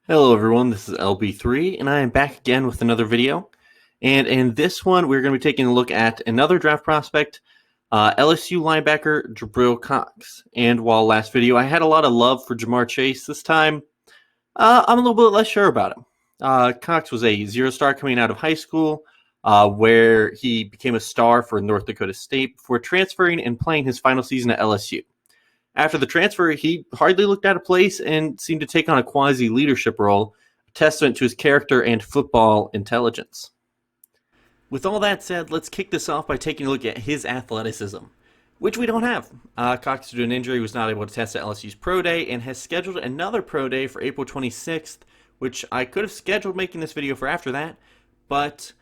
Hello everyone, this is LB3 and I am back again with another video. And in this one, we're going to be taking a look at another draft prospect, LSU linebacker Jabril Cox. And while last video I had a lot of love for Jamar Chase, this time I'm a little bit less sure about him. Cox was a zero-star coming out of high school, where he became a star for North Dakota State before transferring and playing his final season at LSU. After the transfer, he hardly looked out of place and seemed to take on a quasi-leadership role, a testament to his character and football intelligence. With all that said, let's kick this off by taking a look at his athleticism, which we don't have. Cox, due to an injury, was not able to test at LSU's Pro Day and has scheduled another Pro Day for April 26th, which I could have scheduled making this video for after that, but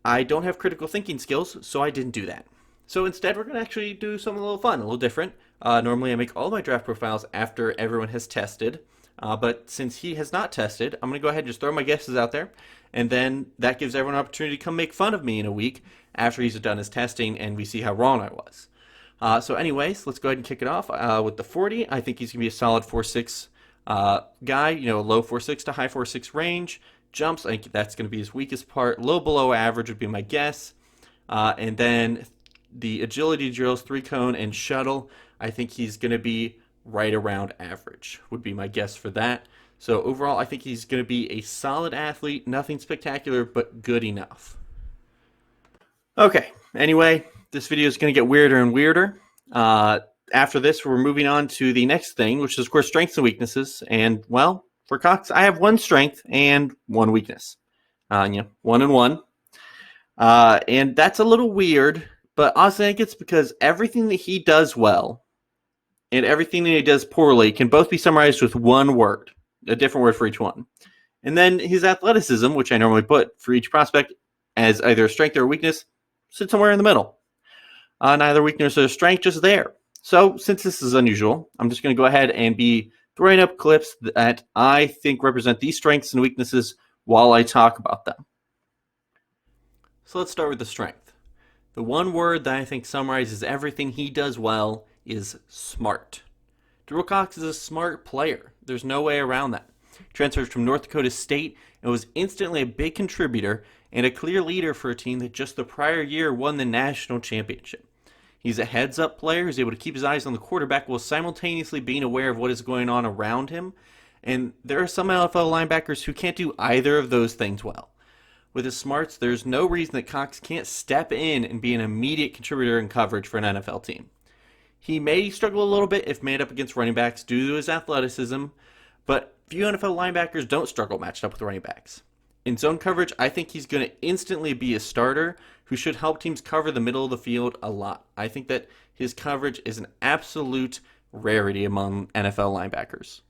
I don't have critical thinking skills, so I didn't do that. So instead, we're going to actually do something a little fun, a little different. Normally, I make all my draft profiles after everyone has tested, but since he has not tested, I'm going to go ahead and just throw my guesses out there, and then that gives everyone an opportunity to come make fun of me in a week after he's done his testing and we see how wrong I was. So anyways, let's go ahead and kick it off with the 40. I think he's going to be a solid 4.6 guy, low 4.6 to high 4.6 range. Jumps, I think that's going to be his weakest part. Low below average would be my guess. And then the agility drills, 3-cone, and shuttle, I think he's going to be right around average, would be my guess for that. So overall, I think he's going to be a solid athlete, nothing spectacular, but good enough. Okay, anyway, this video is going to get weirder and weirder. After this, we're moving on to the next thing, which is, of course, strengths and weaknesses. And, well, for Cox, I have one strength and one weakness. 1 and 1. And that's a little weird. But honestly, I think it's because everything that he does well and everything that he does poorly can both be summarized with one word, a different word for each one. And then his athleticism, which I normally put for each prospect as either a strength or a weakness, sits somewhere in the middle. Neither weakness or strength, just there. So since this is unusual, I'm just going to go ahead and be throwing up clips that I think represent these strengths and weaknesses while I talk about them. So let's start with the strength. The one word that I think summarizes everything he does well is smart. Jabril Cox is a smart player. There's no way around that. Transferred from North Dakota State and was instantly a big contributor and a clear leader for a team that just the prior year won the national championship. He's a heads-up player who's able to keep his eyes on the quarterback while simultaneously being aware of what is going on around him. And there are some NFL linebackers who can't do either of those things well. With his smarts, there's no reason that Cox can't step in and be an immediate contributor in coverage for an NFL team. He may struggle a little bit if made up against running backs due to his athleticism, but few NFL linebackers don't struggle matched up with running backs. In zone coverage, I think he's going to instantly be a starter who should help teams cover the middle of the field a lot. I think that his coverage is an absolute rarity among NFL linebackers.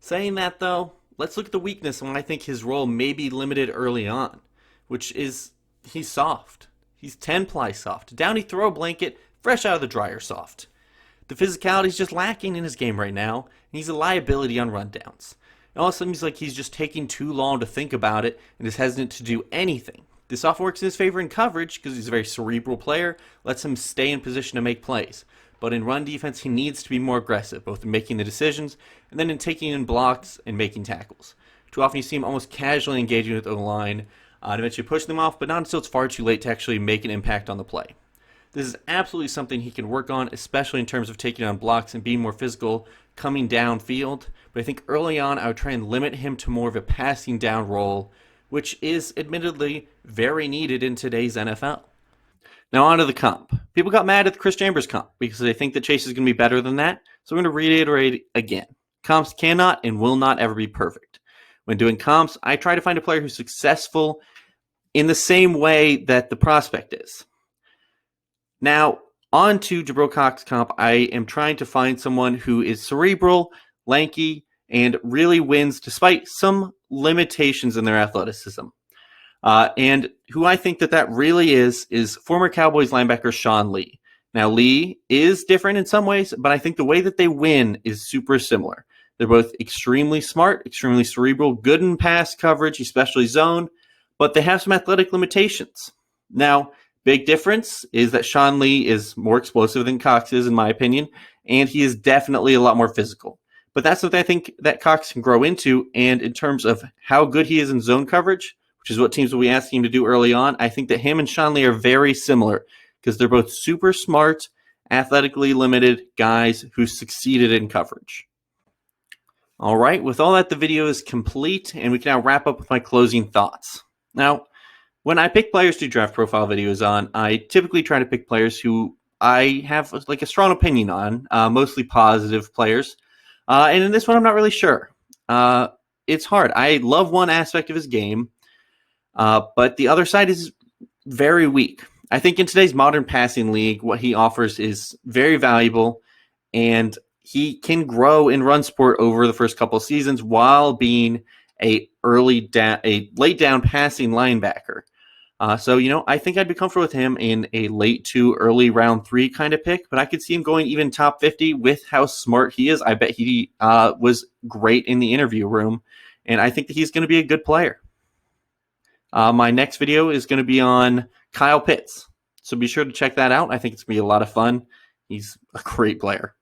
Saying that, though, let's look at the weakness and I think his role may be limited early on, which is he's soft. He's 10-ply soft. Downy throw blanket, fresh out of the dryer soft. The physicality is just lacking in his game right now, and he's a liability on rundowns. It also seems like he's just taking too long to think about it and is hesitant to do anything. This often works in his favor in coverage because he's a very cerebral player, lets him stay in position to make plays. But in run defense, he needs to be more aggressive, both in making the decisions and then in taking in blocks and making tackles. Too often you see him almost casually engaging with the line and eventually pushing them off, but not until it's far too late to actually make an impact on the play. This is absolutely something he can work on, especially in terms of taking on blocks and being more physical coming downfield. But I think early on I would try and limit him to more of a passing down role, which is admittedly very needed in today's NFL. Now on to the comp. People got mad at the Chris Chambers comp because they think that Chase is going to be better than that. So I'm going to reiterate again. Comps cannot and will not ever be perfect. When doing comps, I try to find a player who's successful in the same way that the prospect is. Now, on to Jabril Cox comp, I am trying to find someone who is cerebral, lanky, and really wins despite some limitations in their athleticism. And who I think that really is former Cowboys linebacker Sean Lee. Now, Lee is different in some ways, but I think the way that they win is super similar. They're both extremely smart, extremely cerebral, good in pass coverage, especially zone, but they have some athletic limitations. Now, big difference is that Sean Lee is more explosive than Cox is, in my opinion, and he is definitely a lot more physical. But that's something I think that Cox can grow into. And in terms of how good he is in zone coverage, which is what teams will be asking him to do early on, I think that him and Sean Lee are very similar because they're both super smart, athletically limited guys who succeeded in coverage. All right, with all that, the video is complete, and we can now wrap up with my closing thoughts. Now, when I pick players to draft profile videos on, I typically try to pick players who I have like a strong opinion on, mostly positive players. And in this one, I'm not really sure. It's hard. I love one aspect of his game, but the other side is very weak. I think in today's modern passing league, what he offers is very valuable, and he can grow in run support over the first couple of seasons while being a late down passing linebacker. So, I think I'd be comfortable with him in a late 2, early round 3 kind of pick, but I could see him going even top 50 with how smart he is. I bet he was great in the interview room, and I think that he's going to be a good player. My next video is going to be on Kyle Pitts, so be sure to check that out. I think it's going to be a lot of fun. He's a great player.